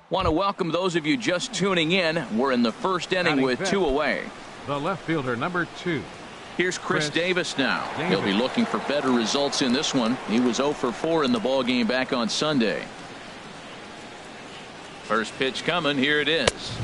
Want to welcome those of you just tuning in. We're in the first inning with 2 away. The left fielder, number 2. Here's Chris Davis now. He'll be looking for better results in this one. He was 0 for 4 in the ballgame back on Sunday. First pitch coming. Here it is.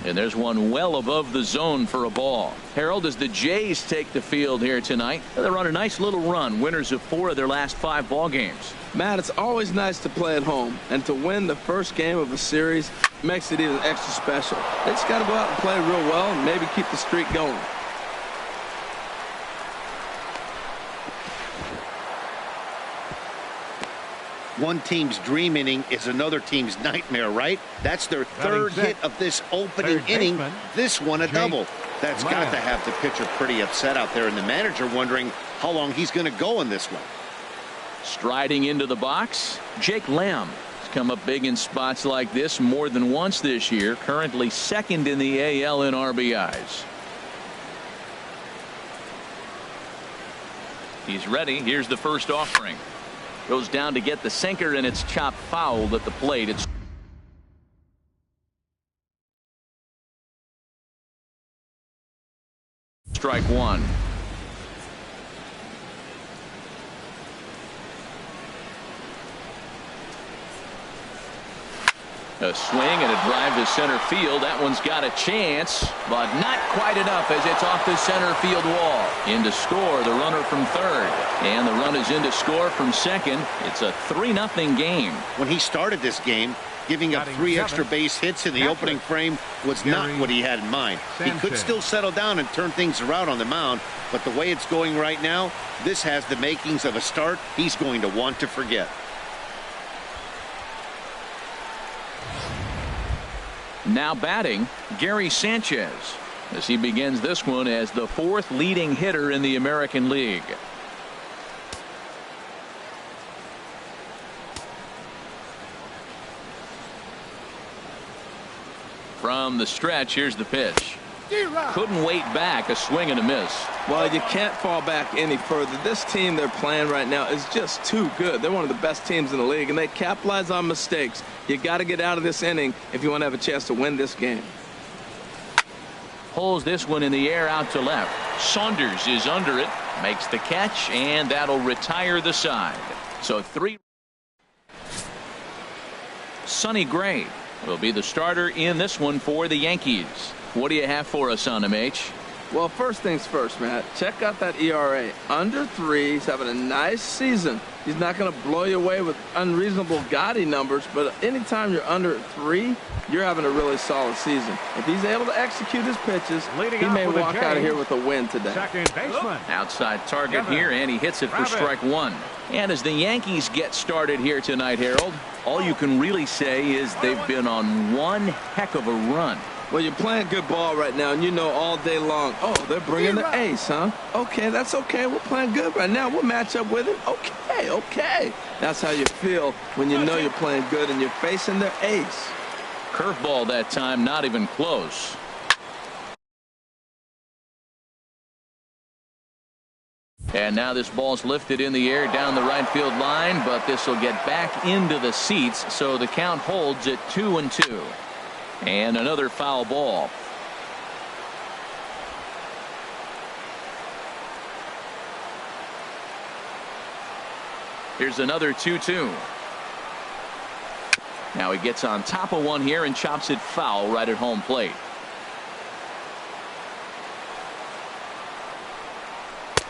And there's one well above the zone for a ball. Harold, as the Jays take the field here tonight, they run a nice little run. Winners of 4 of their last 5 ball games. Matt, it's always nice to play at home, and to win the first game of a series makes it even extra special. They just got to go out and play real well and maybe keep the streak going. One team's dream inning is another team's nightmare, right? That's their third hit of this opening inning. This one a double. That's got to have the pitcher pretty upset out there, and the manager wondering how long he's going to go in this one. Striding into the box, Jake Lamb has come up big in spots like this more than once this year. Currently second in the AL in RBIs. He's ready. Here's the first offering. Goes down to get the sinker, and it's chopped foul at the plate. It's strike 1. A swing and a drive to center field. That one's got a chance, but not quite enough as it's off the center field wall. In to score, the runner from third. And the run is in to score from second. It's a 3-0 game. When he started this game, giving up 3 extra base hits in the opening frame was not what he had in mind. He could still settle down and turn things around on the mound, but the way it's going right now, this has the makings of a start he's going to want to forget. Now batting, Gary Sanchez, as he begins this one as the 4th leading hitter in the American League. From the stretch, here's the pitch. Couldn't wait back. A swing and a miss. Well, you can't fall back any further. This team they're playing right now is just too good. They're one of the best teams in the league, and they capitalize on mistakes. You got to get out of this inning if you want to have a chance to win this game. Pulls this one in the air out to left. Saunders is under it, makes the catch, and that'll retire the side. So 3. Sonny Gray will be the starter in this one for the Yankees. What do you have for us on him, H? Well, first things first, Matt. Check out that ERA. Under 3. He's having a nice season. He's not going to blow you away with unreasonable gaudy numbers, but anytime you're under 3, you're having a really solid season. If he's able to execute his pitches, he may walk out of here with a win today. Second baseman. Outside target here, and he hits it for strike 1. And as the Yankees get started here tonight, Harold, all you can really say is they've been on one heck of a run. Well, you're playing good ball right now, and you know all day long, oh, they're bringing the ace, huh? Okay, that's okay. We're playing good right now. We'll match up with it. Okay. That's how you feel when you know you're playing good and you're facing their ace. Curveball that time, not even close. And now this ball's lifted in the air down the right field line, but this will get back into the seats, so the count holds at 2-2. And another foul ball. Here's another 2-2. Now he gets on top of one here and chops it foul right at home plate.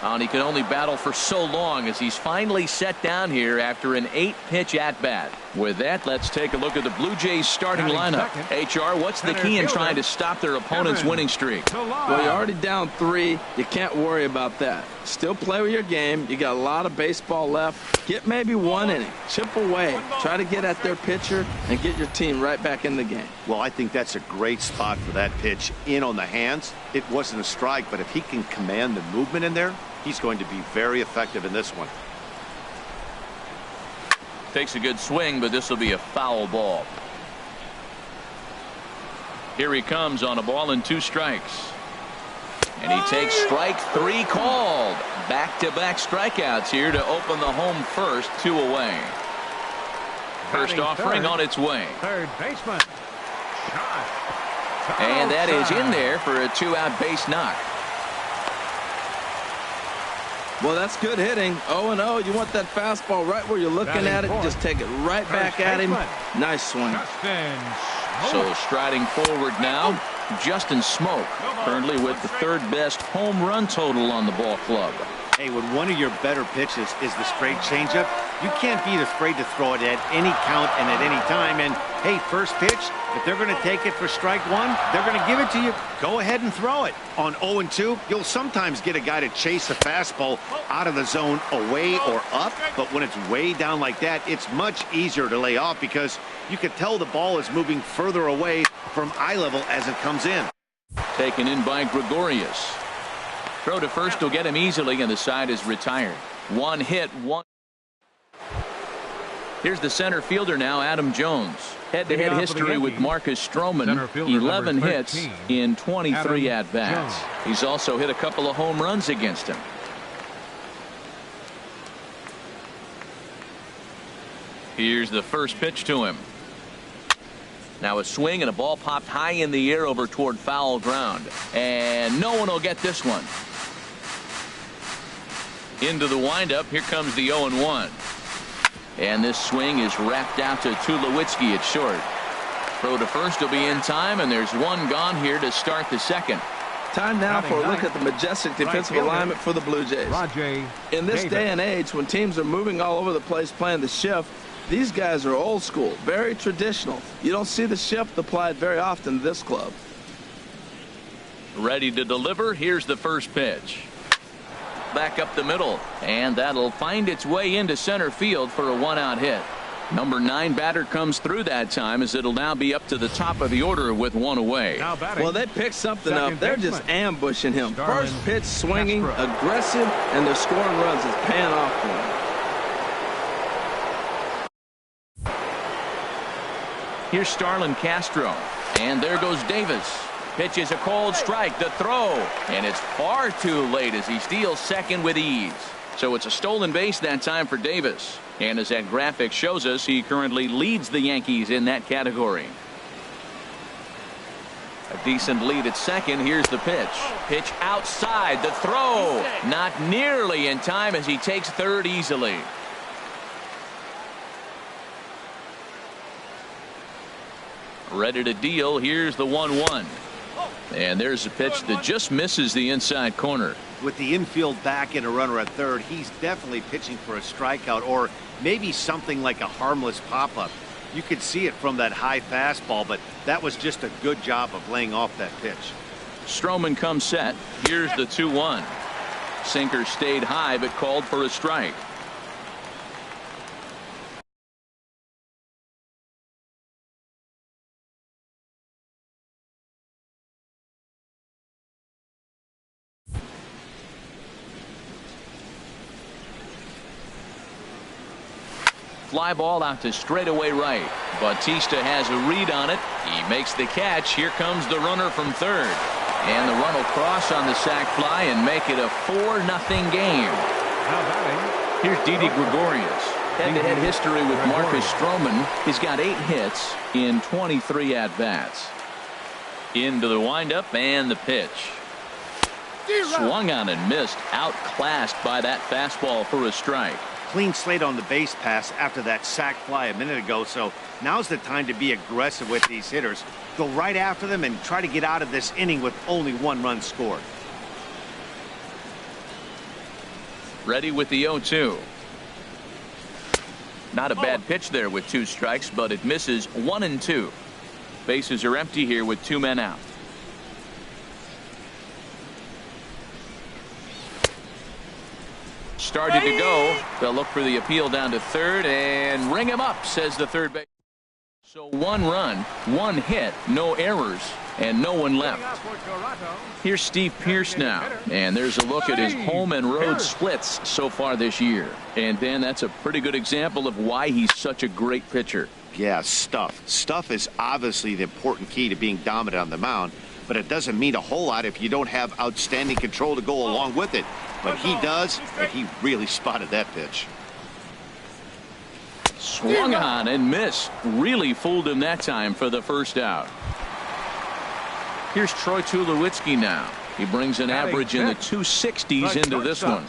And he can only battle for so long as he's finally set down here after an 8-pitch at-bat. With that, let's take a look at the Blue Jays starting lineup. HR, what's the key in trying to stop their opponent's winning streak? Well, you're already down 3. You can't worry about that. Still play with your game. You got a lot of baseball left. Get maybe 1 inning. Chip away. Try to get at their pitcher and get your team right back in the game. Well, I think that's a great spot for that pitch. In on the hands. It wasn't a strike, but if he can command the movement in there, he's going to be very effective in this one. Takes a good swing, but this will be a foul ball. Here he comes on a ball and 2 strikes. And he takes strike 3 called. Back-to-back strikeouts here to open the home first, 2 away. First offering on its way. Third baseman. Shot. And that is in there for a 2-out base knock. Well, that's good hitting. 0-0. You want that fastball right where you're looking at it. Just take it right back at him. Nice swing. So striding forward now, Justin Smoke, currently with the third best home run total on the ball club. Hey, when one of your better pitches is the straight changeup, you can't be afraid to throw it at any count and at any time. And, hey, first pitch, if they're going to take it for strike one, they're going to give it to you. Go ahead and throw it. On 0-2, you'll sometimes get a guy to chase a fastball out of the zone away or up. But when it's way down like that, it's much easier to lay off because you can tell the ball is moving further away from eye level as it comes in. Taken in by Gregorius. Throw to first will get him easily, and the side is retired. One hit, one. Here's the center fielder now, Adam Jones. Head-to-head history with Marcus Stroman, 11 hits in 23 at-bats. He's also hit a couple of home runs against him. Here's the first pitch to him. Now a swing and a ball popped high in the air over toward foul ground. And no one will get this one. Into the windup. Here comes the 0-1. And this swing is wrapped out to Tulowitzki at short. Throw to first will be in time, and there's one gone here to start the second. Time now for a look at the majestic defensive alignment for the Blue Jays. In this day and age, when teams are moving all over the place playing the shift, these guys are old school, very traditional. You don't see the shift applied very often to this club. Ready to deliver. Here's the first pitch. Back up the middle, and that'll find its way into center field for a 1-out hit. Number 9 batter comes through that time, as it'll now be up to the top of the order with one away. Well, they picked something up. They're just ambushing him. First pitch swinging, aggressive, and they're scoring runs. It's paying off for them. Here's Starlin Castro, and there goes Davis. Pitches a cold strike, the throw, and it's far too late as he steals second with ease. So it's a stolen base that time for Davis. And as that graphic shows us, he currently leads the Yankees in that category. A decent lead at second. Here's the pitch. Pitch outside, the throw. Not nearly in time as he takes third easily. Ready to deal. Here's the 1-1. And there's a pitch that just misses the inside corner. With the infield back and a runner at third, he's definitely pitching for a strikeout or maybe something like a harmless pop-up. You could see it from that high fastball, but that was just a good job of laying off that pitch. Stroman comes set. Here's the 2-1. Sinker stayed high but called for a strike. Fly ball out to straightaway right. Bautista has a read on it. He makes the catch. Here comes the runner from third. And the run will cross on the sac fly and make it a 4-0 game. Here's Didi Gregorius. Head-to-head history with Marcus Stroman. He's got 8 hits in 23 at-bats. Into the windup and the pitch. Swung on and missed. Outclassed by that fastball for a strike. Clean slate on the base pass after that sac fly a minute ago, so now's the time to be aggressive with these hitters. Go right after them and try to get out of this inning with only 1 run scored. Ready with the 0-2. Not a bad pitch there with 2 strikes, but it misses 1-2. Bases are empty here with 2 men out. Started to go. They'll look for the appeal down to third and ring him up, says the third base. So 1 run, 1 hit, no errors, and no one left. Here's Steve Pearce now, and there's a look at his home and road splits so far this year. And Dan, that's a pretty good example of why he's such a great pitcher. Yeah, stuff. Stuff is obviously the important key to being dominant on the mound, but it doesn't mean a whole lot if you don't have outstanding control to go along with it. But he does, and he really spotted that pitch. Swung on and missed. Really fooled him that time for the first out. Here's Troy Tulowitzki now. He brings an average in the 260s into this one.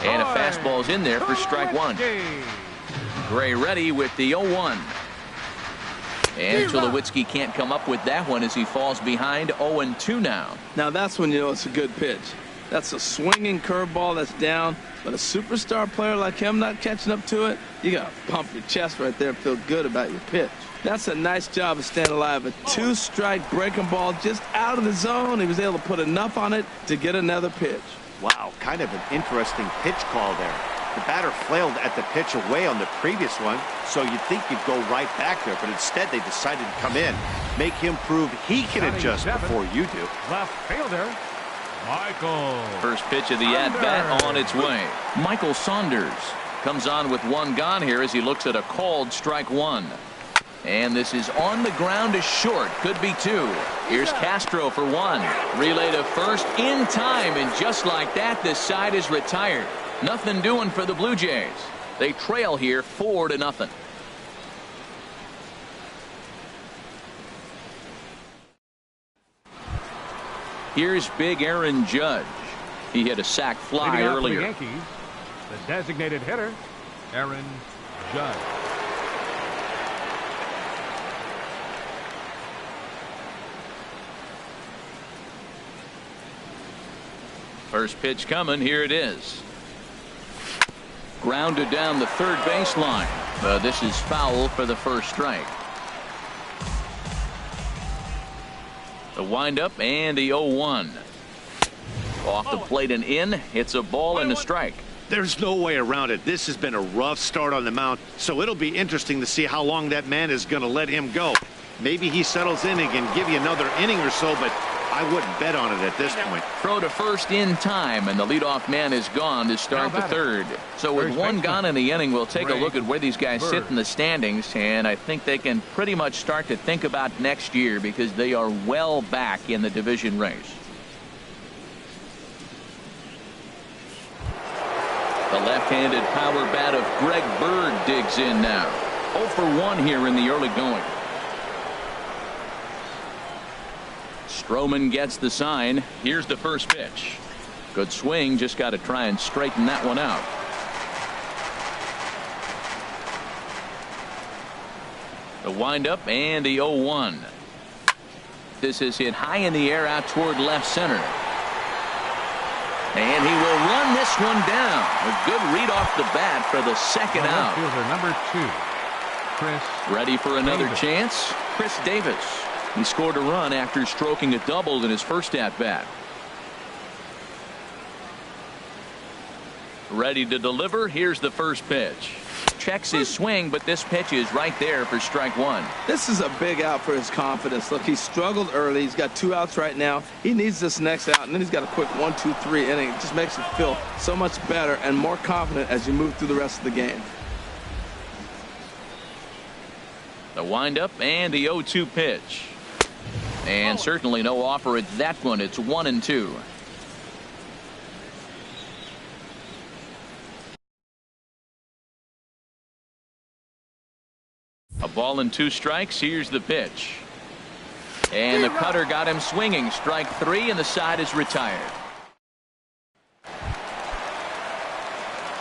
And a fastball's in there for strike one. Gray ready with the 0-1. And Tulowitzki can't come up with that one as he falls behind 0-2 now. Now that's when you know it's a good pitch. That's a swinging curveball that's down. But a superstar player like him not catching up to it, you got to pump your chest right there and feel good about your pitch. That's a nice job of staying alive. A two-strike breaking ball just out of the zone. He was able to put enough on it to get another pitch. Wow, kind of an interesting pitch call there. The batter flailed at the pitch away on the previous one, so you'd think he'd go right back there, but instead they decided to come in, make him prove he can adjust before you do. Left fielder, Michael. First pitch of the at-bat on its way. Michael Saunders comes on with one gone here as he looks at a called strike one. And this is on the ground to short. Could be two. Here's Castro for one. Relay to first in time, and just like that, this side is retired. Nothing doing for the Blue Jays. They trail here 4-0. Here's big Aaron Judge. He hit a sac fly earlier. The Yankees, the designated hitter, Aaron Judge. First pitch coming. Here it is. Grounded down the third baseline. This is foul for the first strike. The windup and the 0-1. Off the plate and in. It's a ball and a strike. There's no way around it. This has been a rough start on the mound, so it'll be interesting to see how long that man is going to let him go. Maybe he settles in and can give you another inning or so, but I wouldn't bet on it at this point. Throw to first in time, and the leadoff man is gone to start the third. So with one gone in the inning, we'll take a look at where these guys sit in the standings, and I think they can pretty much start to think about next year because they are well back in the division race. The left-handed power bat of Greg Bird digs in now. 0 for 1 here in the early going. Stroman gets the sign. Here's the first pitch. Good swing. Just got to try and straighten that one out. The windup and the 0-1. This is hit high in the air out toward left center. And he will run this one down. A good read off the bat for the second out. Fielder number 2, Chris. Ready for another Davis. chance? Chris Davis. He scored a run after stroking a double in his first at-bat. Ready to deliver. Here's the first pitch. Checks his swing, but this pitch is right there for strike one. This is a big out for his confidence. Look, he struggled early. He's got 2 outs right now. He needs this next out, and then he's got a quick 1, 2, 3 inning. It just makes him feel so much better and more confident as you move through the rest of the game. The windup and the 0-2 pitch. And certainly no offer at that one. It's 1-2. A ball and 2 strikes. Here's the pitch. And the cutter got him swinging. Strike 3, and the side is retired.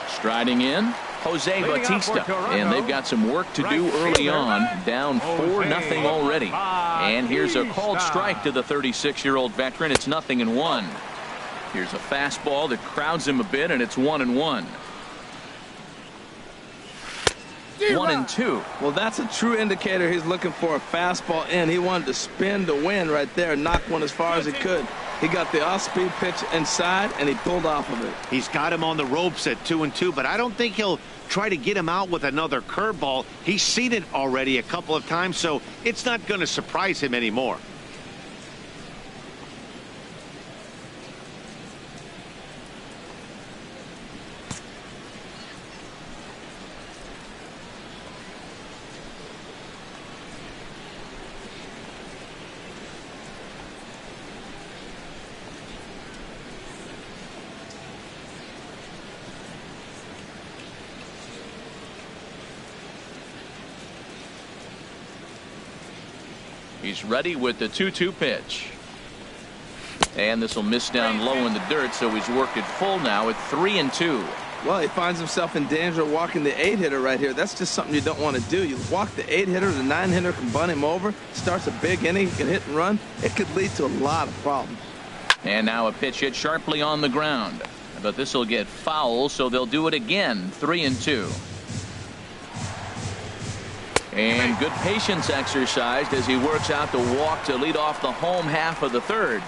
Striding in, Jose Bautista. And they've got some work to do early on. Down 4-0 already. And here's a called strike to the 36-year-old veteran. It's 0-1. Here's a fastball that crowds him a bit, and it's 1-1. 1-2. Well, that's a true indicator. He's looking for a fastball in. He wanted to spin to win right there, knock one as far as he could. He got the off-speed pitch inside, and he pulled off of it. He's got him on the ropes at 2-2, but I don't think he'll try to get him out with another curveball. He's seen it already a couple of times, so it's not going to surprise him anymore. He's ready with the 2-2 pitch. And this will miss down low in the dirt, so he's worked it full now at 3-2. Well, he finds himself in danger of walking the 8-hitter right here. That's just something you don't want to do. You walk the 8-hitter, the 9-hitter can bunt him over, starts a big inning, he can hit and run. It could lead to a lot of problems. And now a pitch hit sharply on the ground. But this will get foul, so they'll do it again. 3-2. And good patience exercised as he works out the walk to lead off the home half of the third.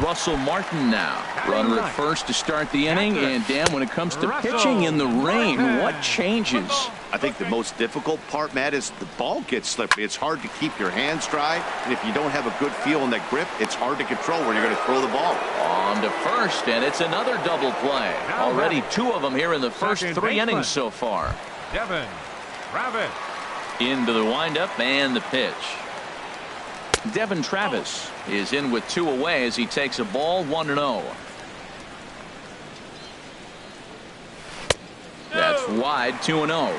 Russell Martin now. Runner at first to start the inning. And Dan, when it comes to pitching in the rain, what changes? I think the most difficult part, Matt, is the ball gets slippery. It's hard to keep your hands dry. And if you don't have a good feel in that grip, it's hard to control where you're going to throw the ball. On to first, and it's another double play. Already 2 of them here in the first 3 innings so far. Devin Travis. Into the windup and the pitch. Devin Travis is in with 2 away as he takes a ball 1-0. That's wide. 2-0.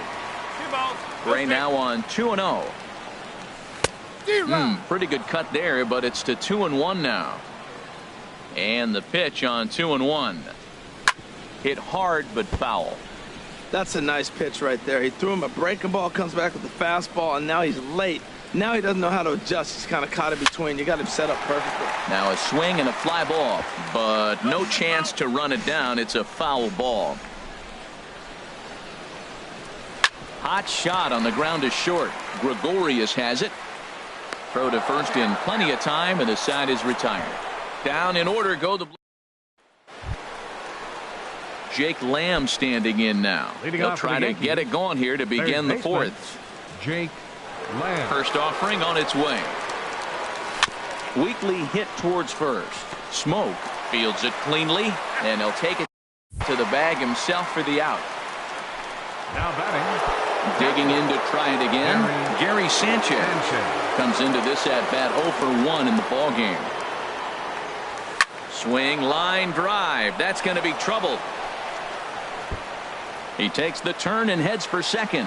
Gray now on 2-0. Pretty good cut there, but it's to 2-1 now. And the pitch on 2-1. Hit hard but foul. That's a nice pitch right there. He threw him a breaking ball, comes back with the fastball, and now he's late. Now he doesn't know how to adjust. He's kind of caught in between. You got him set up perfectly. Now a swing and a fly ball, but no chance to run it down. It's a foul ball. Hot shot on the ground is short. Gregorius has it. Throw to first in plenty of time, and the side is retired. Down in order go the Jake Lamb standing in now. He'll try to get it going here to begin the 4th. Jake Lamb. First offering on its way. Weakly hit towards first. Smoke fields it cleanly, and he'll take it to the bag himself for the out. Now batting. Digging in to try it again. Gary Sanchez comes into this at bat 0 for 1 in the ball game. Swing, line drive. That's going to be trouble. He takes the turn and heads for second.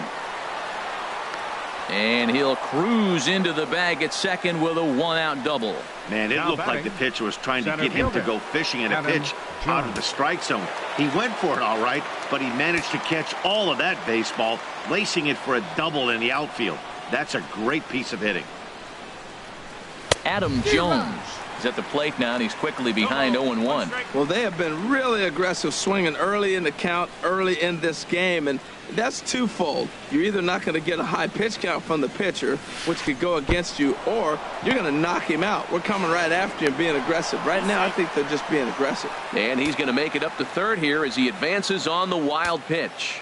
And he'll cruise into the bag at second with a 1-out double. Man, it looked like the pitcher was trying to get him to go fishing at a pitch out of the strike zone. He went for it all right, but he managed to catch all of that baseball, lacing it for a double in the outfield. That's a great piece of hitting. Adam Jones is at the plate now, and he's quickly behind 0-1. Well, they have been really aggressive swinging early in the count, early in this game, and that's twofold. You're either not going to get a high pitch count from the pitcher, which could go against you, or you're going to knock him out. We're coming right after you and being aggressive. Right now, I think they're just being aggressive. And he's going to make it up to third here as he advances on the wild pitch.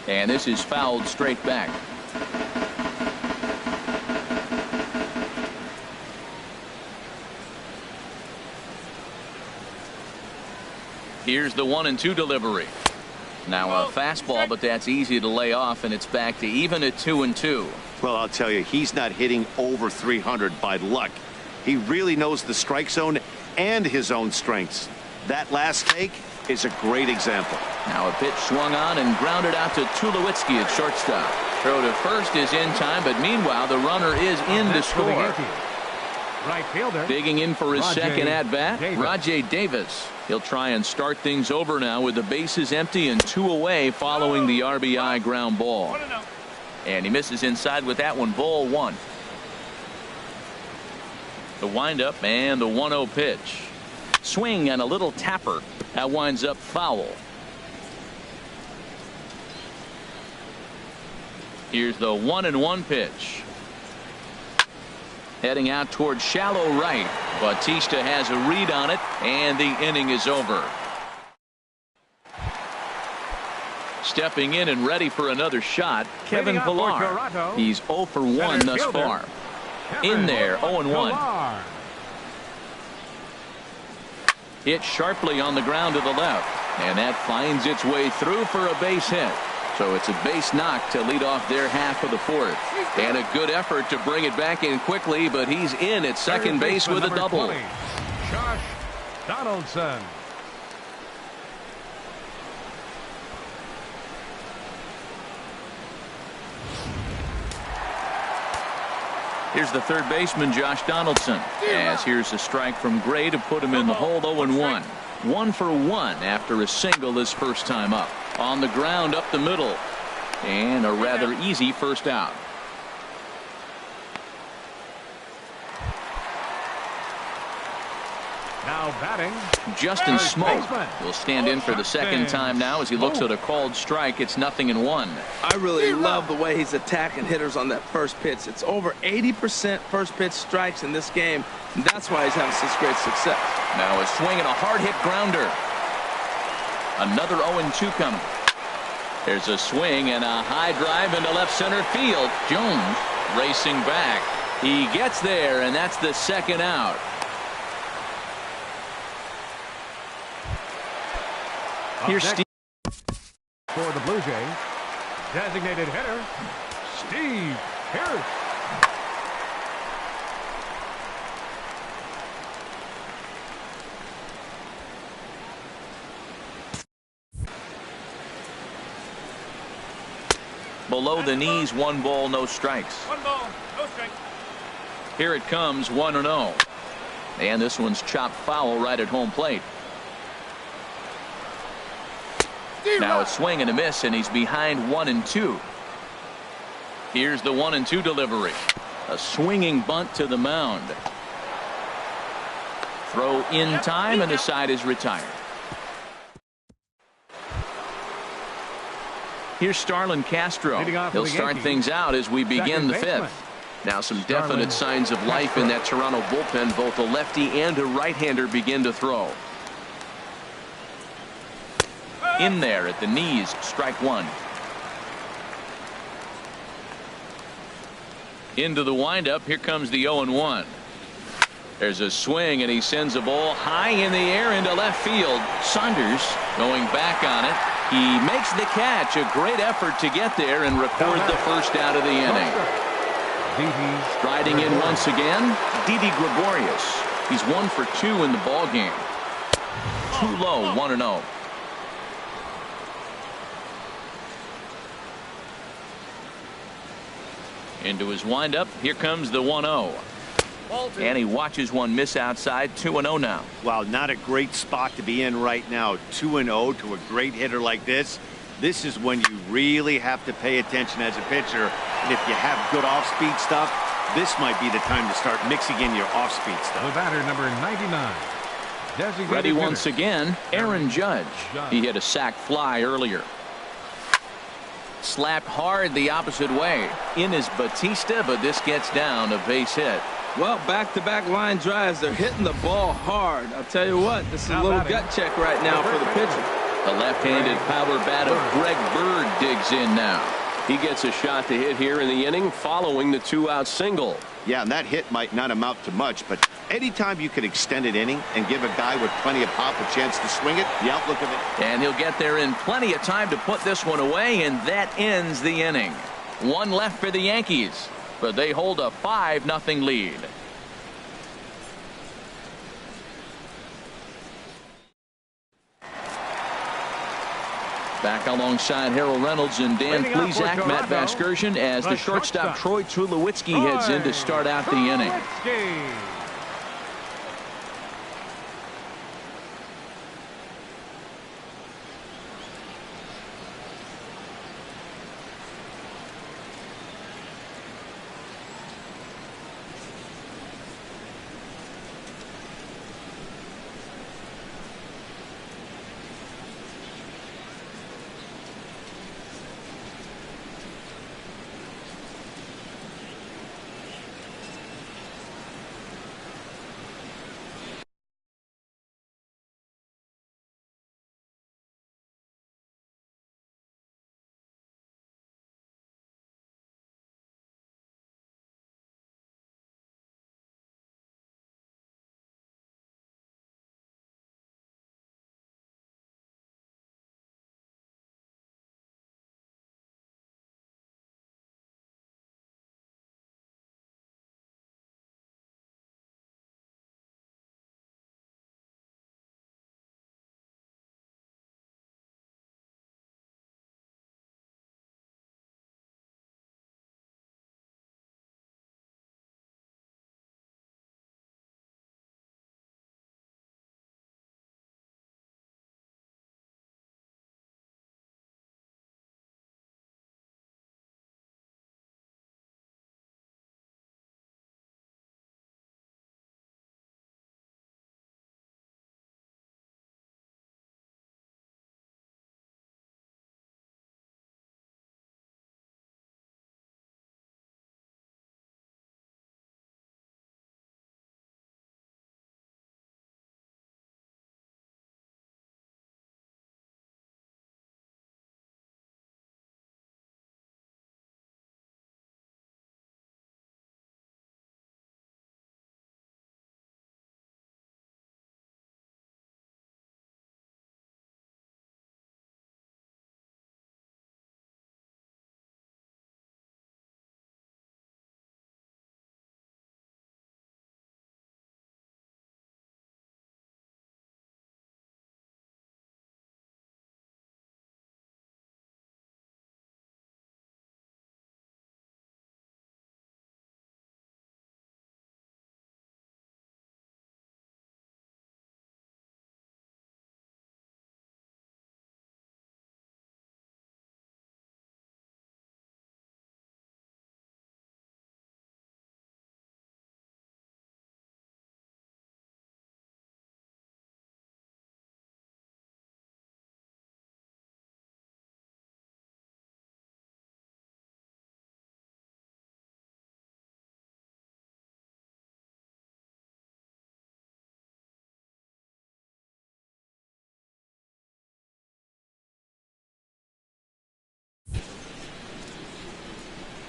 And this is fouled straight back. Here's the 1-2 delivery. Now a fastball, but that's easy to lay off, and it's back to even at 2-2. Well, I'll tell you, he's not hitting over 300 by luck. He really knows the strike zone and his own strengths. That last take is a great example. Now a pitch swung on and grounded out to Tulowitzki at shortstop. Throw to first is in time, but meanwhile the runner is in to score. Right fielder. Digging in for his second at-bat, Rajay Davis. He'll try and start things over now with the bases empty and 2 away following the RBI ground ball. And he misses inside with that one. Ball 1. The windup and the 1-0 pitch. Swing and a little tapper. That winds up foul. Here's the 1-1 pitch. Heading out towards shallow right. Bautista has a read on it, and the inning is over. Stepping in and ready for another shot, Kevin Pillar. He's 0 for 1 thus far. In there, 0-1. Hit sharply on the ground to the left, and that finds its way through for a base hit. So it's a base knock to lead off their half of the 4th. And a good effort to bring it back in quickly, but he's in at second base with a double. Josh Donaldson. Here's the third baseman, Josh Donaldson. As here's a strike from Gray to put him in the hole. 0-1. 1 for 1 after a single his first time up. On the ground up the middle. And a rather easy first out. Now batting, Justin third Smoke baseman. will stand in for the second time now as he looks at a called strike. It's 0-1. I really love the way he's attacking hitters on that first pitch. It's over 80% first pitch strikes in this game, and that's why he's having such great success. Now a swing and a hard hit grounder. Another 0-2 coming. There's a swing and a high drive into left center field. Jones racing back. He gets there, and that's the second out. Here's Steve. For the Blue Jays, designated hitter, Steve Pierce. Below the knees, 1 ball, no strikes. 1 ball, no strikes. Here it comes, 1-0. And this one's chopped foul right at home plate. Now a swing and a miss, and he's behind 1-2. Here's the 1-2 delivery. A swinging bunt to the mound. Throw in time, and the side is retired. Here's Starlin Castro. He'll start things out as we begin the fifth. Now some definite signs of life in that Toronto bullpen. Both a lefty and a right-hander begin to throw. In there at the knees, strike 1. Into the windup, here comes the 0-1. There's a swing, and he sends a ball high in the air into left field. Saunders going back on it. He makes the catch. A great effort to get there and record the first out of the inning. Striding in once again, Didi Gregorius. He's 1 for 2 in the ball game. Too low, 1-0. Into his windup, here comes the 1-0. And he watches one miss outside. 2-0 now. Well, not a great spot to be in right now. 2-0 to a great hitter like this. This is when you really have to pay attention as a pitcher. And if you have good off-speed stuff, this might be the time to start mixing in your off-speed stuff. The batter, number 99. Designated Ready hitter. once again, Aaron Judge. He hit a sac fly earlier. Slapped hard the opposite way. In is Batista, but this gets down, a base hit. Well, back-to-back line drives. They're hitting the ball hard. I'll tell you what, this is a little gut check right now for the pitcher. The left-handed power bat of Greg Bird digs in now. He gets a shot to hit here in the inning following the 2-out single. Yeah, and that hit might not amount to much, but anytime you can extend an inning and give a guy with plenty of pop a chance to swing it, the outlook of it. And he'll get there in plenty of time to put this one away, and that ends the inning. 1 left for the Yankees, but they hold a 5-0 lead. Back alongside Harold Reynolds and Dan Plesac, Matt Vasgersian, as the shortstop Troy Tulowitzki heads in to start out the inning.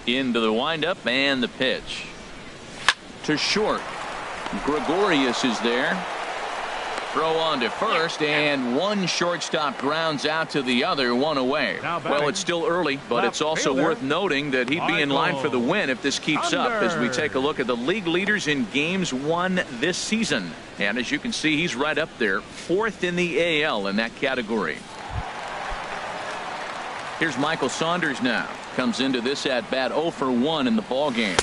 Into the windup and the pitch. To short. Gregorius is there. Throw on to first, and one shortstop grounds out to the other, one away. Well, it's still early, but it's also worth noting that he'd be in line for the win if this keeps up as we take a look at the league leaders in games won this season. And as you can see, he's right up there, 4th in the AL in that category. Here's Michael Saunders now. Comes into this at bat 0 for 1 in the ball game.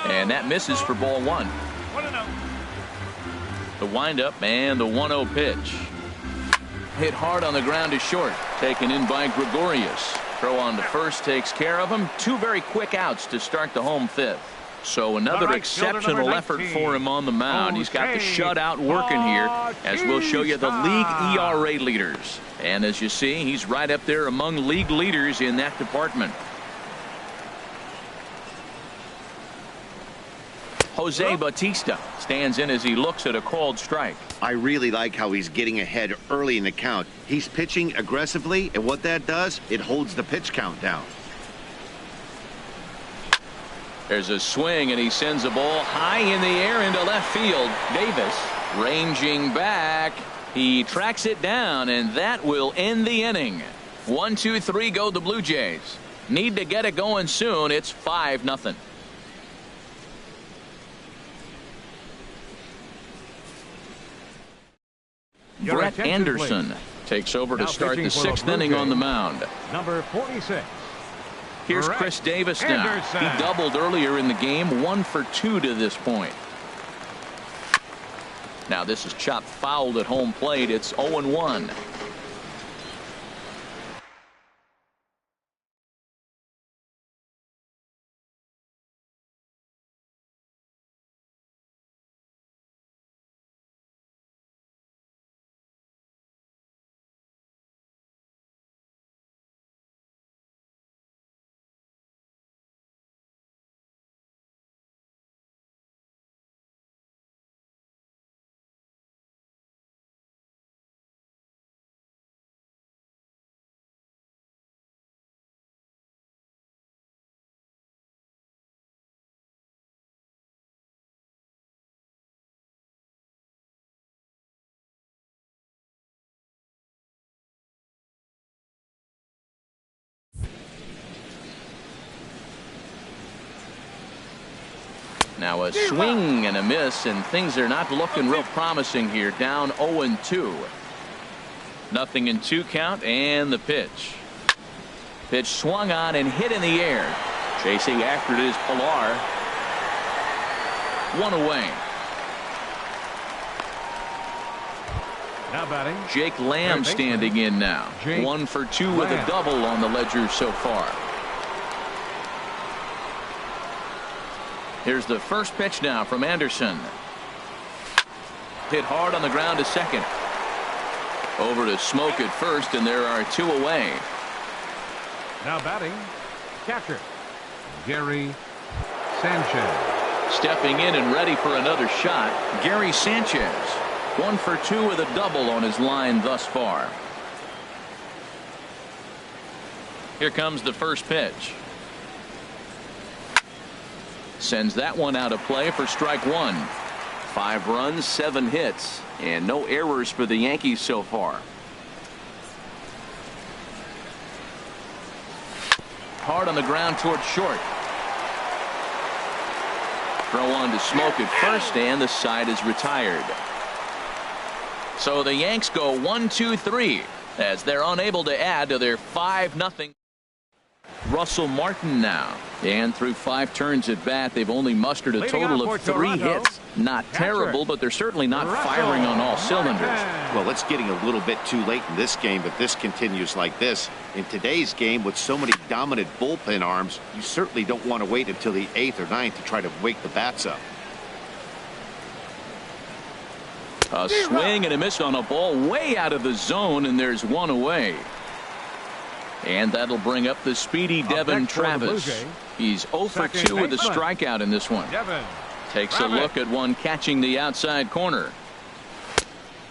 And that misses for ball 1. The windup and the 1-0 pitch. Hit hard on the ground to short. Taken in by Gregorius. Throw on to first takes care of him. 2 very quick outs to start the home 5th. So another exceptional effort for him on the mound. He's got the shutout working here, as we'll show you the league ERA leaders. And as you see, he's right up there among league leaders in that department. Jose Bautista stands in as he looks at a called strike. I really like how he's getting ahead early in the count. He's pitching aggressively, and what that does, it holds the pitch count down. There's a swing, and he sends a ball high in the air into left field. Davis ranging back. He tracks it down, and that will end the inning. 1, 2, 3 go the Blue Jays. Need to get it going soon. It's 5-0. Brett Anderson takes over to start the 6th inning on the mound. Number 46. Here's Chris Davis now. He doubled earlier in the game, 1 for 2 to this point. Now this is chopped fouled at home plate. It's 0-1. Now a swing and a miss, and things are not looking real promising here. Down 0-2. Nothing in 2 count, and the pitch. Pitch swung on and hit in the air. Chasing after it is Pilar. 1 away. Now batting, Jake Lamb standing in now. 1 for 2 with a double on the ledger so far. Here's the first pitch now from Anderson. Hit hard on the ground to second. Over to Smoke at first, and there are 2 away. now batting, catcher, Gary Sanchez. Stepping in and ready for another shot, Gary Sanchez. 1 for 2 with a double on his line thus far. Here comes the first pitch. Sends that one out of play for strike 1. 5 runs, 7 hits, and no errors for the Yankees so far. Hard on the ground towards short. Throw on to Smoke at first, and the side is retired. So the Yanks go 1-2-3 as they're unable to add to their 5-0. Russell Martin now, and through 5 turns at bat, they've only mustered a total of 3 hits. Not terrible, but they're certainly not firing on all cylinders. Well, it's getting a little bit too late in this game if this continues like this. In today's game, with so many dominant bullpen arms, you certainly don't want to wait until the 8th or 9th to try to wake the bats up. A swing and a miss on a ball way out of the zone, and there's 1 away. And that'll bring up the speedy Devin Travis. He's 0 for 2 with a strikeout in this one. Takes a look at one catching the outside corner.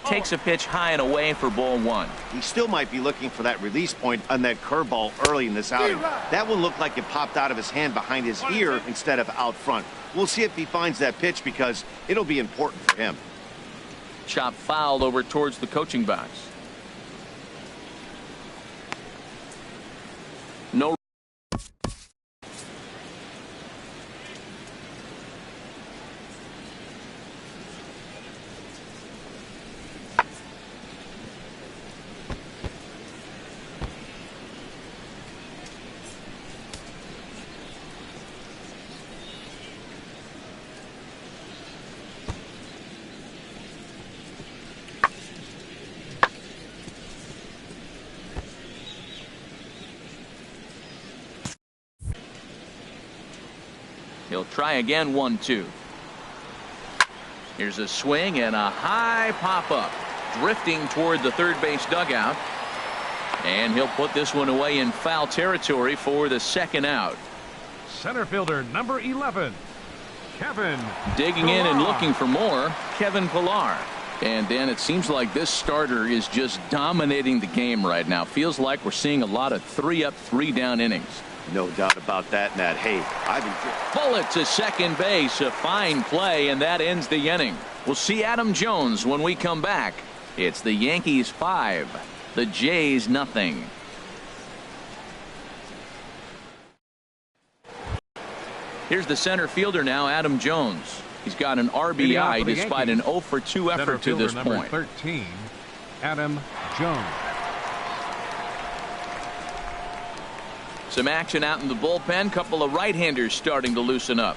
takes a pitch high and away for ball one. He still might be looking for that release point on that curveball early in this outing. That one looked like it popped out of his hand behind his ear instead of out front. We'll see if he finds that pitch because it'll be important for him. Chop foul over towards the coaching box. No. He'll try again, 1-2. Here's a swing and a high pop-up. Drifting toward the third base dugout. And he'll put this one away in foul territory for the second out. Center fielder number 11, Kevin. Digging in and looking for more, Kevin Pillar. And Dan, it seems like this starter is just dominating the game right now. Feels like we're seeing a lot of 3-up, 3-down innings. No doubt about that, Matt. Hey, bullet to second base, a fine play, and that ends the inning. We'll see Adam Jones when we come back. It's the Yankees 5, the Jays nothing. Here's the center fielder now, Adam Jones. He's got an RBI despite an 0 for 2 effort to this point. 13, Adam Jones. Some action out in the bullpen. Couple of right-handers starting to loosen up.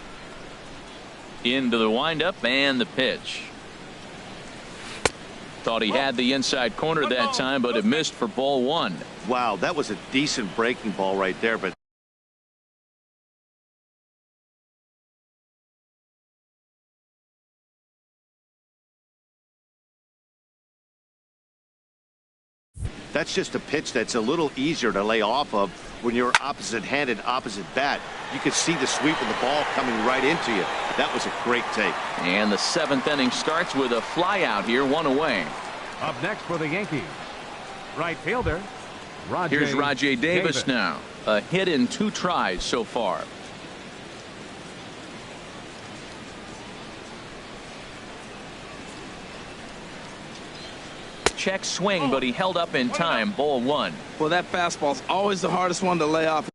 Into the windup and the pitch. Thought he had the inside corner that time, but it missed for ball one. Wow, that was a decent breaking ball right there, but that's just a pitch that's a little easier to lay off of when you're opposite-handed, opposite bat. You could see the sweep of the ball coming right into you. That was a great take. And the seventh inning starts with a fly out here, one away. Up next for the Yankees, right fielder, Rajay. Here's Rajay Davis now. A hit in 2 tries so far. Check swing, but he held up in time. Ball one. Well, that fastball's always the hardest one to lay off.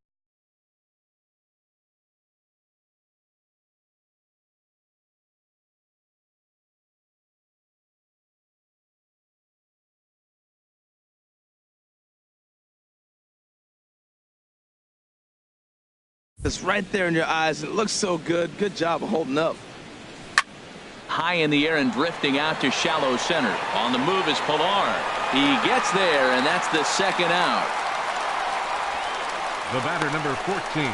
It's right there in your eyes. It looks so good. Good job of holding up. High in the air and drifting out to shallow center. On the move is Pillar. He gets there, and that's the second out. The batter, number 14,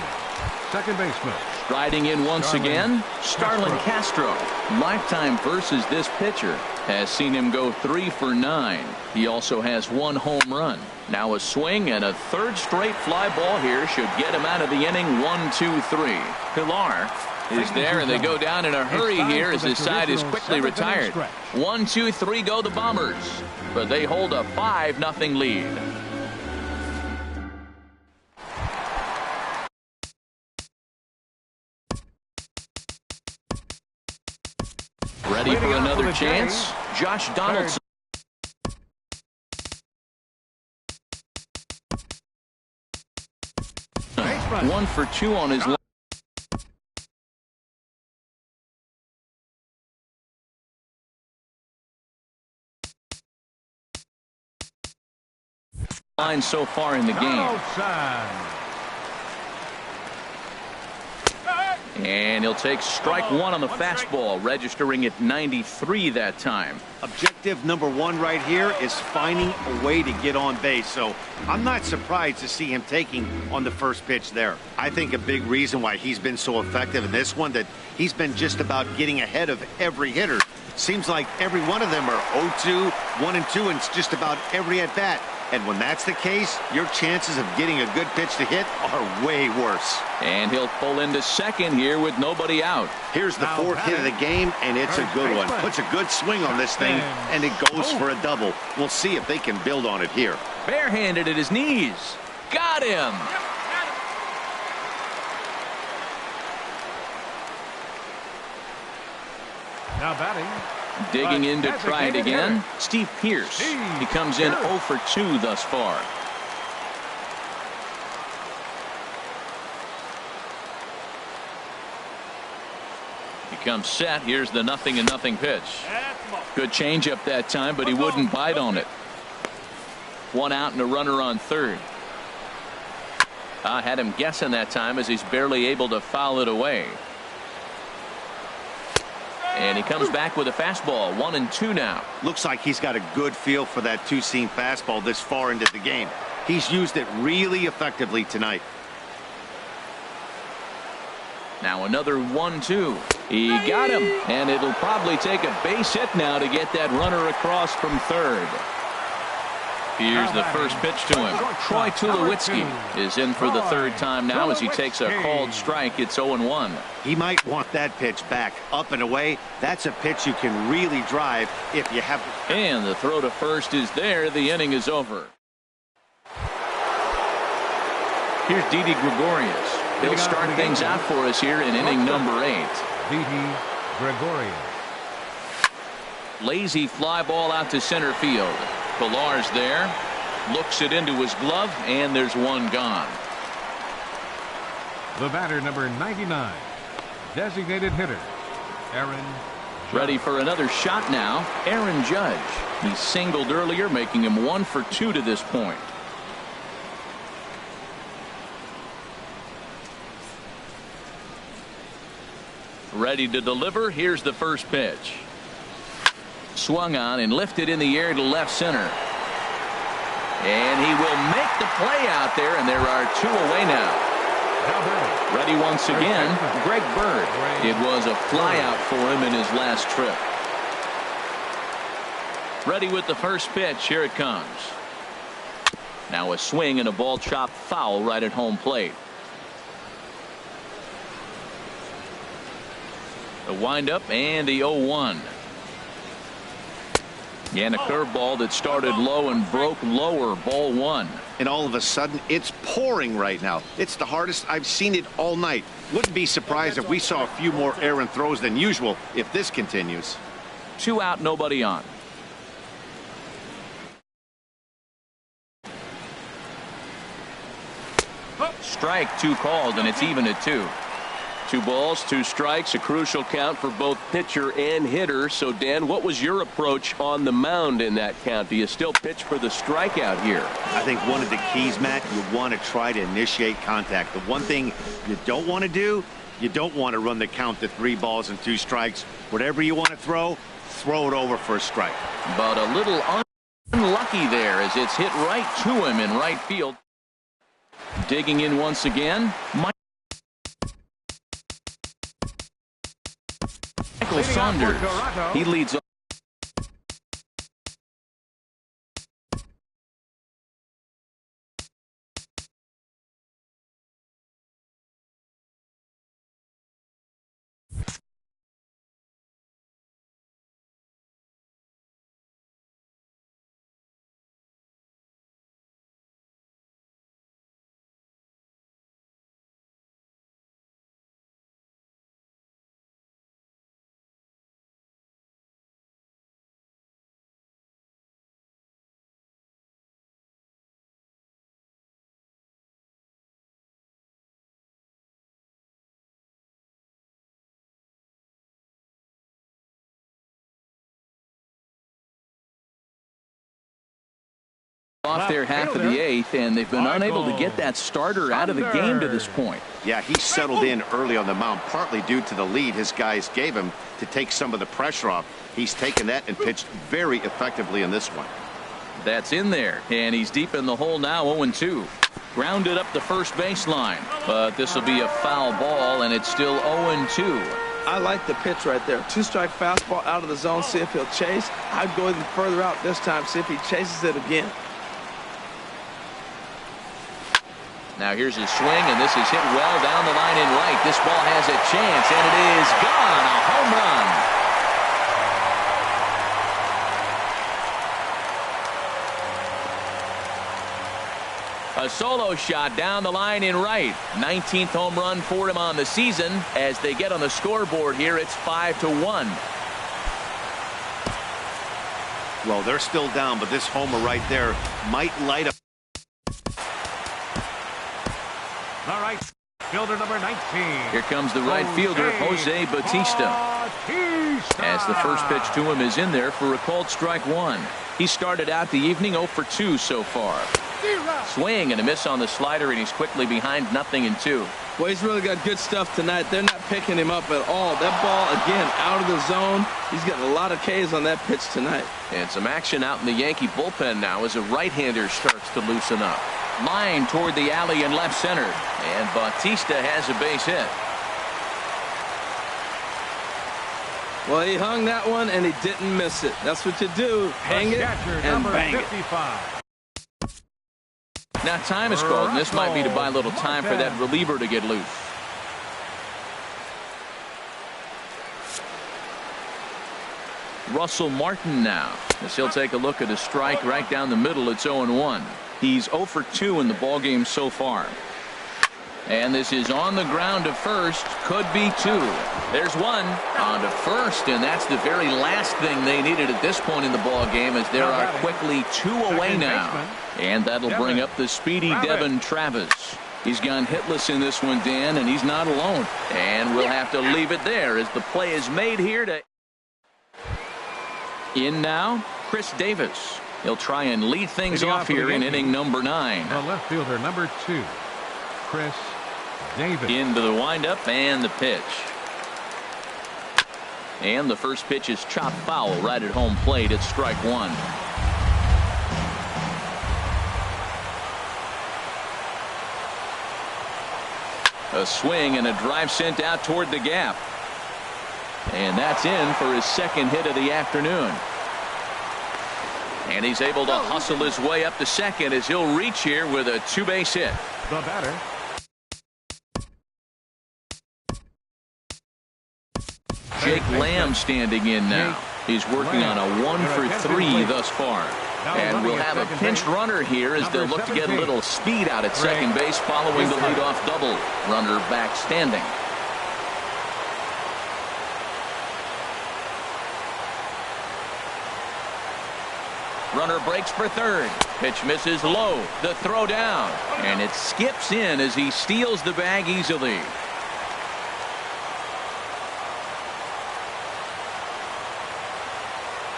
second baseman. Striding in once again, Starlin Castro. Lifetime versus this pitcher has seen him go 3 for 9. He also has 1 home run. Now a swing and a third straight fly ball here should get him out of the inning. 1-2-3. Pillar is there, and they go down in a hurry here as his side is quickly retired. 1-2-3 go the Bombers, but they hold a 5-0 lead. Ready for another chance? Josh Donaldson. One for 2 on his line so far in the game. And he'll take strike 1 on the fastball, registering at 93 that time. Objective number 1 right here is finding a way to get on base. So I'm not surprised to see him taking on the first pitch there. I think a big reason why he's been so effective in this one, that he's been just about getting ahead of every hitter. Seems like every one of them are 0-2, 1-2, and it's just about every at bat. And when that's the case, your chances of getting a good pitch to hit are way worse. And he'll pull into second here with nobody out. Here's the fourth hit of the game, and it's a good one. Puts a good swing on this thing, and it goes for a double. We'll see if they can build on it here. Barehanded at his knees. Got him. Now batting. Digging in to try it again. Steve Pearce. He comes in 0 for 2 thus far. He comes set. Here's the 0-0 pitch. Good changeup that time, but he wouldn't bite on it. One out and a runner on third. I had him guessing that time as he's barely able to foul it away. And he comes back with a fastball. 1-2 now. Looks like he's got a good feel for that two-seam fastball this far into the game. He's used it really effectively tonight. Now another 1-2. He got him. And it'll probably take a base hit now to get that runner across from third. Here's the first pitch to him. Troy Tulowitzki is in for the third time now as he takes a called strike. It's 0-1. He might want that pitch back. Up and away. That's a pitch you can really drive if you have. And the throw to first is there. The inning is over. Here's Didi Gregorius. He'll start things out for us here in inning number 8. Didi Gregorius. Lazy fly ball out to center field. Pillar's there, looks it into his glove, and there's one gone. The batter, number 99, designated hitter, Aaron Judge. Ready for another shot now, Aaron Judge. He singled earlier, making him 1 for 2 to this point. Ready to deliver. Here's the first pitch. Swung on and lifted in the air to left center. And he will make the play out there, and there are 2 away now. Ready once again, Greg Bird. It was a fly out for him in his last trip. Ready with the first pitch. Here it comes. Now a swing and a ball chopped foul right at home plate. The windup and the 0-1. And a curveball that started low and broke lower. Ball 1. And all of a sudden, it's pouring right now. It's the hardest I've seen it all night. Wouldn't be surprised if we saw a few more errant throws than usual if this continues. 2 out, nobody on. Strike 2 called, and it's even at 2. 2 balls, 2 strikes, a crucial count for both pitcher and hitter. So, Dan, what was your approach on the mound in that count? Do you still pitch for the strikeout here? I think one of the keys, Matt, you want to try to initiate contact. The one thing you don't want to do, you don't want to run the count to 3 balls and 2 strikes. Whatever you want to throw it over for a strike. But a little unlucky there as it's hit right to him in right field. Digging in once again, Michael Saunders. He leads. Off their half of the 8th, and they've been unable to get that starter out of the game to this point. Yeah, he settled in early on the mound, partly due to the lead his guys gave him to take some of the pressure off. He's taken that and pitched very effectively in this one. That's in there, and he's deep in the hole now. 0-2. Grounded up the first baseline, but this will be a foul ball, and it's still 0-2. I like the pitch right there. 2-strike fastball out of the zone. See if he'll chase. I'd go even further out this time. See if he chases it again. Now here's his swing, and this is hit well down the line in right. This ball has a chance, and it is gone. A home run. A solo shot down the line in right. 19th home run for him on the season. As they get on the scoreboard here, it's 5-1. Well, they're still down, but this homer right there might light up. All right, fielder number 19. Here comes the right fielder, Jose Bautista. As the first pitch to him is in there for a called strike one. He started out the evening 0 for 2 so far. Swing and a miss on the slider, and he's quickly behind 0-2. Well, he's really got good stuff tonight. They're not picking him up at all. That ball, again, out of the zone. He's getting a lot of Ks on that pitch tonight. And some action out in the Yankee bullpen now as a right-hander starts to loosen up. Line toward the alley in left center. And Bautista has a base hit. Well, he hung that one, and he didn't miss it. That's what you do. Hang it and bang 55. it. Now time is called, and this might be to buy a little time for that reliever to get loose. Russell Martin now, as he'll take a look at a strike right down the middle. It's 0-1. He's 0 for 2 in the ballgame so far. And this is on the ground to first. Could be 2. There's one on to first, and that's the very last thing they needed at this point in the ball game, as there are quickly 2 away now. And that'll bring up the speedy Devin Travis. He's gone hitless in this one, Dan, and he's not alone. And we'll have to leave it there as the play is made here to... In now, Chris Davis. He'll try and lead things off here in inning number 9. The left fielder, number 2, Chris Davis. Into the windup and the pitch. And the first pitch is chopped foul right at home plate. It's strike one. A swing and a drive sent out toward the gap. And that's in for his second hit of the afternoon. And he's able to hustle his way up to second as he'll reach here with a 2-base hit. The batter, Jake Lamb standing in now. He's working on a 1 for 3 thus far. And we'll have a pinch runner here as they'll look to get a little speed out at second base following the leadoff double. Runner back standing. Runner breaks for third. Pitch misses low. The throw down. And it skips in as he steals the bag easily.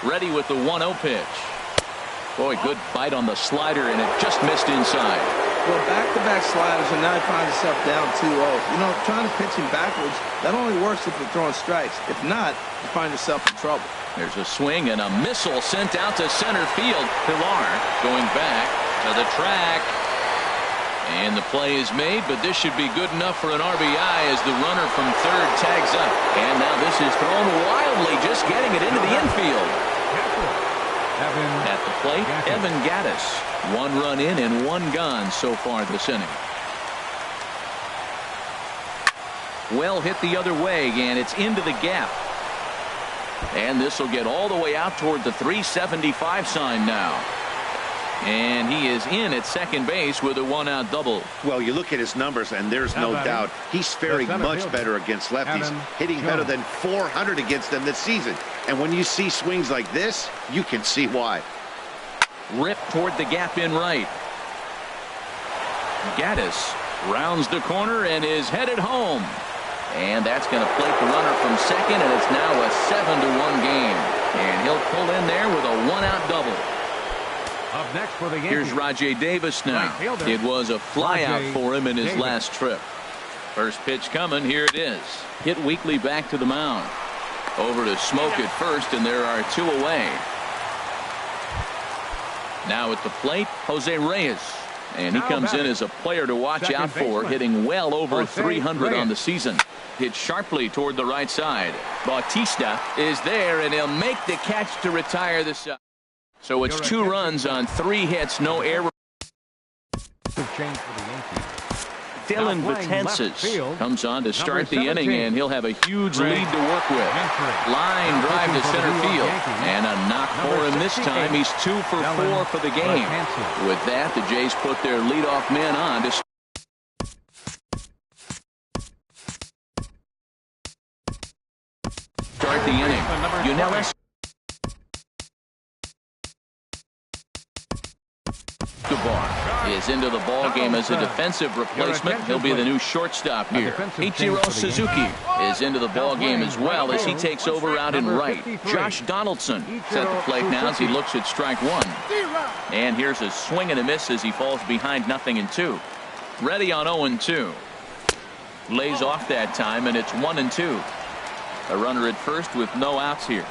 Ready with the 1-0 pitch. Boy, good bite on the slider, and it just missed inside. Well, back-to-back sliders, and now he finds himself down 2-0. You know, trying to pitch him backwards, that only works if you're throwing strikes. If not, you find yourself in trouble. There's a swing and a missile sent out to center field. Pilar going back to the track. And the play is made, but this should be good enough for an RBI as the runner from third tags up. And now this is thrown wildly, just getting it into the infield. At the plate, Evan Gattis. 1 run in and 1 gone so far this inning. Well hit the other way, and it's into the gap. And this will get all the way out toward the 375 sign now. And he is in at second base with a 1-out double. Well, you look at his numbers, and there's no doubt he's faring much better against lefties, hitting better than 400 against them this season. And when you see swings like this, you can see why. Rip toward the gap in right. Gattis rounds the corner and is headed home. And that's going to plate the runner from second, and it's now a 7-1 game. And he'll pull in there with a 1-out double. Up next for the Yankees. Here's Rajay Davis now. It was a flyout for him in his last trip. First pitch coming. Here it is. Hit weakly back to the mound. Over to Smoke at first, and there are 2 away. Now at the plate, Jose Reyes. And he comes in as a player to watch out for, hitting well over 300 on the season. Hit sharply toward the right side. Bautista is there, and he'll make the catch to retire the side. So it's 2 runs on 3 hits, no error. Change for the Yankees. Dylan playing left Betances field, comes on to start the number inning, 17. and he'll have a huge Greg lead to work with. Gentry. Line drive to pitching for the center New York field. Yankees, And a knock for him this 68, time. He's 2 for 4 for the game. Betances. With that, the Jays put their leadoff man on to start the inning. Unelas is into the ball game as a defensive replacement. He'll be the new shortstop here. Ichiro Suzuki is into the ball game as well as he takes over out in right. Josh Donaldson is at the plate now as he looks at strike one. And here's a swing and a miss as he falls behind 0-2. Ready on 0-2. Lays off that time, and it's 1-2. A runner at first with no outs here.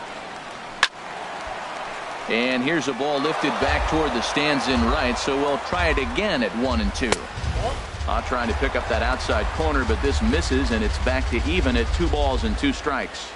And here's a ball lifted back toward the stands in right, so we'll try it again at 1-2. Trying to pick up that outside corner, but this misses, and it's back to even at 2 balls and 2 strikes.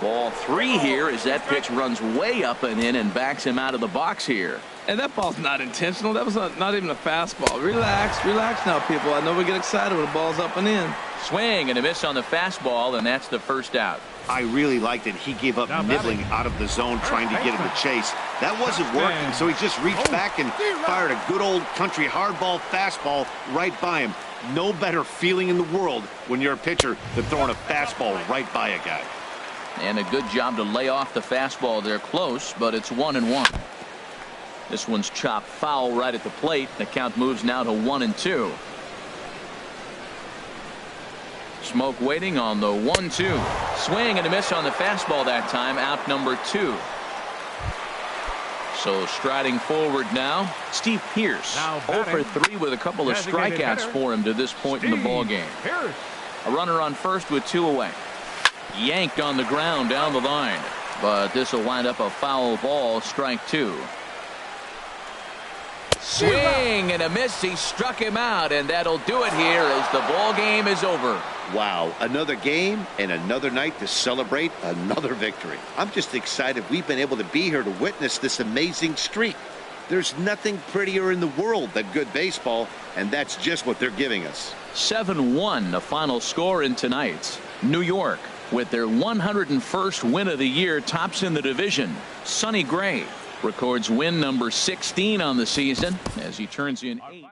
Ball 3 here as that pitch runs way up and in and backs him out of the box here. And that ball's not intentional. That was not even a fastball. Relax, relax now, people. I know we get excited when the ball's up and in. Swing and a miss on the fastball, and that's the first out. I really liked it. He gave up nibbling out of the zone trying to get in the chase. That wasn't working, so he just reached back and fired a good old country hardball fastball right by him. No better feeling in the world when you're a pitcher than throwing a fastball right by a guy. And a good job to lay off the fastball. They're close, but it's 1-1. This one's chopped foul right at the plate. The count moves now to 1-2. Smoke waiting on the 1-2. Swing and a miss on the fastball that time. Out number 2. So striding forward now, Steve Pearce. 0 for 3 with a couple of strikeouts for him to this point in the ball game. A runner on first with 2 away. Yanked on the ground down the line, but this will wind up a foul ball. Strike 2. Swing and a miss. He struck him out, and that'll do it here as the ball game is over. Wow, another game and another night to celebrate another victory. I'm just excited we've been able to be here to witness this amazing streak. There's nothing prettier in the world than good baseball, and that's just what they're giving us. 7-1 the final score in tonight's. New York, with their 101st win of the year, tops in the division. Sonny Gray records win number 16 on the season as he turns in 8.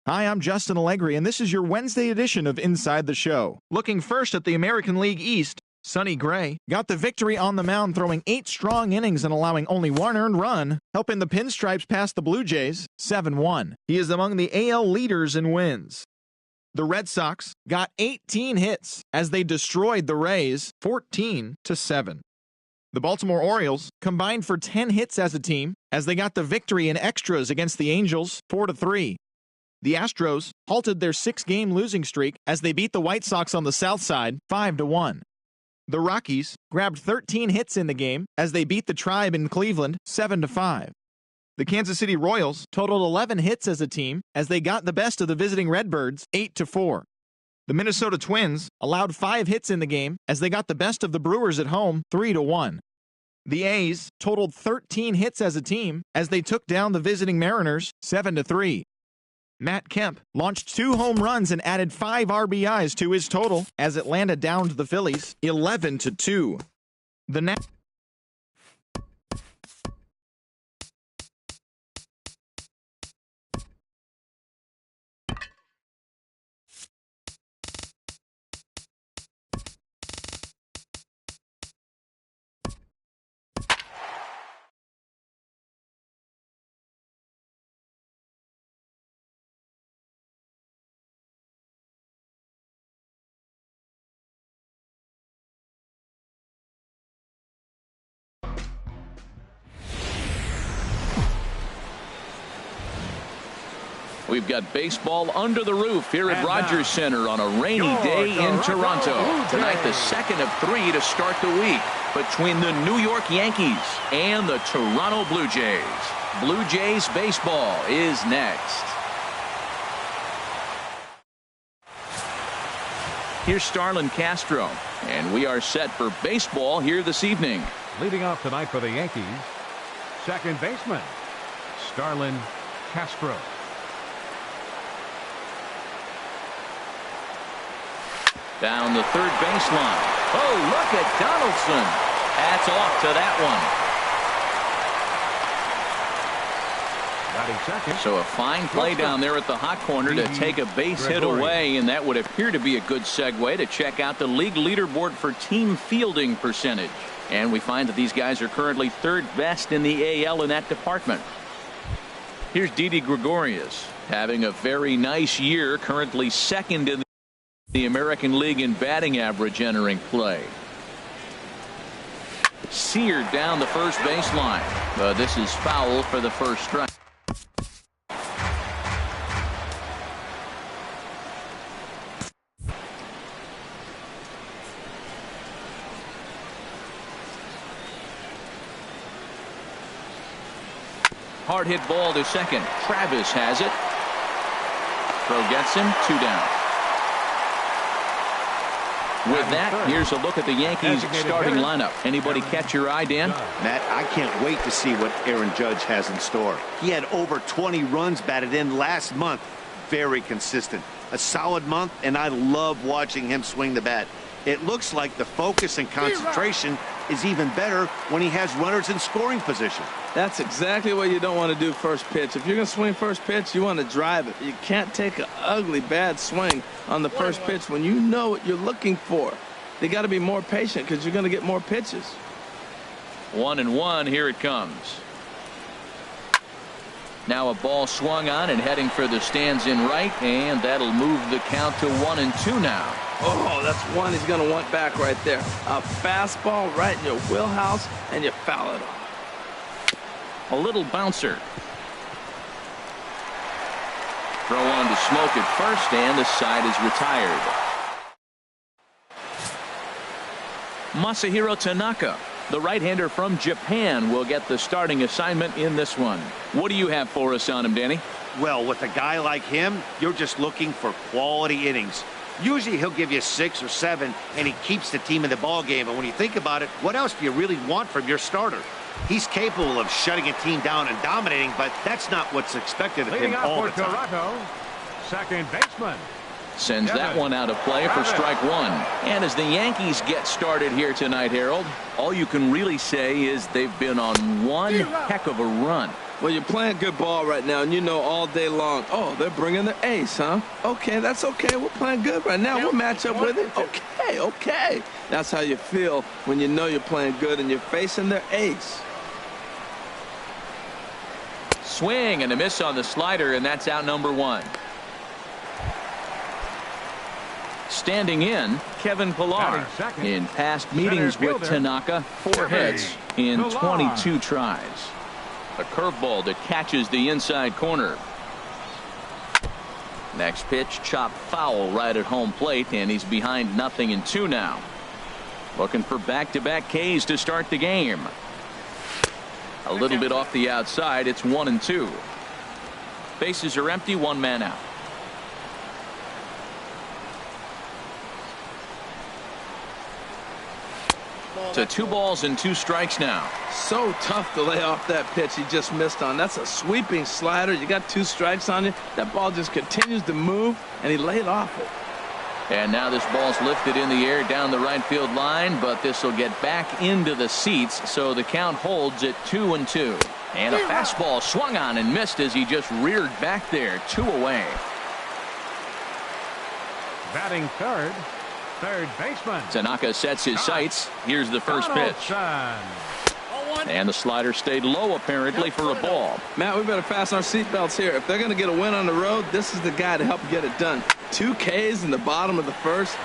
Hi, I'm Justin Allegri, and this is your Wednesday edition of Inside the Show. Looking first at the American League East, Sonny Gray got the victory on the mound, throwing 8 strong innings and allowing only 1 earned run, helping the Pinstripes pass the Blue Jays 7-1. He is among the AL leaders in wins. The Red Sox got 18 hits as they destroyed the Rays 14-7. The Baltimore Orioles combined for 10 hits as a team as they got the victory in extras against the Angels 4-3. The Astros halted their 6-game losing streak as they beat the White Sox on the South Side 5-1. The Rockies grabbed 13 hits in the game as they beat the Tribe in Cleveland 7-5. The Kansas City Royals totaled 11 hits as a team as they got the best of the visiting Redbirds 8-4. The Minnesota Twins allowed 5 hits in the game as they got the best of the Brewers at home 3-1. The A's totaled 13 hits as a team as they took down the visiting Mariners 7-3. Matt Kemp launched 2 home runs and added 5 RBIs to his total as Atlanta downed the Phillies 11-2. The We've got baseball under the roof here at Rogers Center on a rainy day in Toronto. Tonight, the second of 3 to start the week between the New York Yankees and the Toronto Blue Jays. Blue Jays baseball is next. Here's Starlin Castro, and we are set for baseball here this evening. Leading off tonight for the Yankees, second baseman, Starlin Castro. Down the third baseline. Oh, look at Donaldson. That's off to that one. Second. So a fine play down there at the hot corner to take a base hit away, and that would appear to be a good segue to check out the league leaderboard for team fielding percentage. And we find that these guys are currently third best in the AL in that department. Here's Didi Gregorius having a very nice year, currently second in the American League in batting average entering play. Seared down the first baseline, but this is foul for the first strike. Hard hit ball to second. Travis has it. Throw gets him. 2 down. With that, here's a look at the Yankees starting lineup. Anybody catch your eye, Dan? Matt, I can't wait to see what Aaron Judge has in store. He had over 20 runs batted in last month. Very consistent. A solid month, and I love watching him swing the bat. It looks like the focus and concentration is even better when he has runners in scoring position. That's exactly what you don't want to do first pitch. If you're going to swing first pitch, you want to drive it. You can't take an ugly, bad swing on the first pitch when you know what you're looking for. They got to be more patient because you're going to get more pitches. 1-1. Here it comes. Now a ball swung on and heading for the stands in right, and that'll move the count to 1-2 now. Oh, that's one he's going to want back right there. A fastball right in your wheelhouse, and you foul it off. A little bouncer. Throw on to Smoke at first, and the side is retired. Masahiro Tanaka, the right-hander from Japan, will get the starting assignment in this one. What do you have for us on him, Danny? Well, with a guy like him, you're just looking for quality innings. Usually he'll give you 6 or 7, and he keeps the team in the ball game. And when you think about it, what else do you really want from your starter? He's capable of shutting a team down and dominating, but that's not what's expected of him all the time. Toronto, second baseman. Sends that one out of play for strike one. And as the Yankees get started here tonight, Harold, all you can really say is they've been on one heck of a run. Well, you're playing good ball right now, and you know all day long, oh, they're bringing their ace, huh? Okay, that's okay. We're playing good right now. We'll match up with it. Okay. That's how you feel when you know you're playing good and you're facing their ace. Swing and a miss on the slider, and that's out number 1. Standing in, Kevin Pillar. In past meetings with Tanaka, 4 hits in 22 tries. A curveball that catches the inside corner. Next pitch, chopped foul right at home plate, and he's behind 0-2 now. Looking for back-to-back Ks to start the game. A little bit off the outside. It's 1-2. Bases are empty. 1 man out. To 2 balls and 2 strikes now. So tough to lay off that pitch he just missed on. That's a sweeping slider. You got 2 strikes on you. That ball just continues to move, and he laid off it. And now this ball's lifted in the air down the right field line, but this will get back into the seats, so the count holds at 2-2. And a fastball swung on and missed as he just reared back there. 2 away. Batting third baseman. Tanaka sets his sights. Here's the first pitch. And the slider stayed low apparently for a ball. Matt, we better fasten our seatbelts here. If they're going to get a win on the road, this is the guy to help get it done. 2 Ks in the bottom of the first.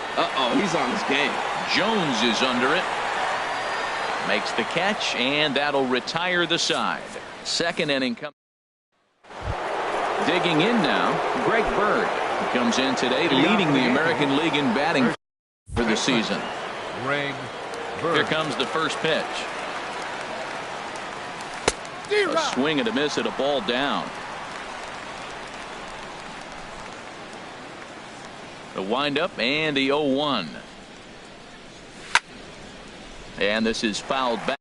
He's on his game. Jones is under it. Makes the catch, and that'll retire the side. Second inning comes. Digging in now, Greg Bird. He comes in today leading the American League in batting for the season. Greg Bird. Here comes the first pitch. A swing and a miss at a ball down. The windup and the 0-1. And this is fouled back.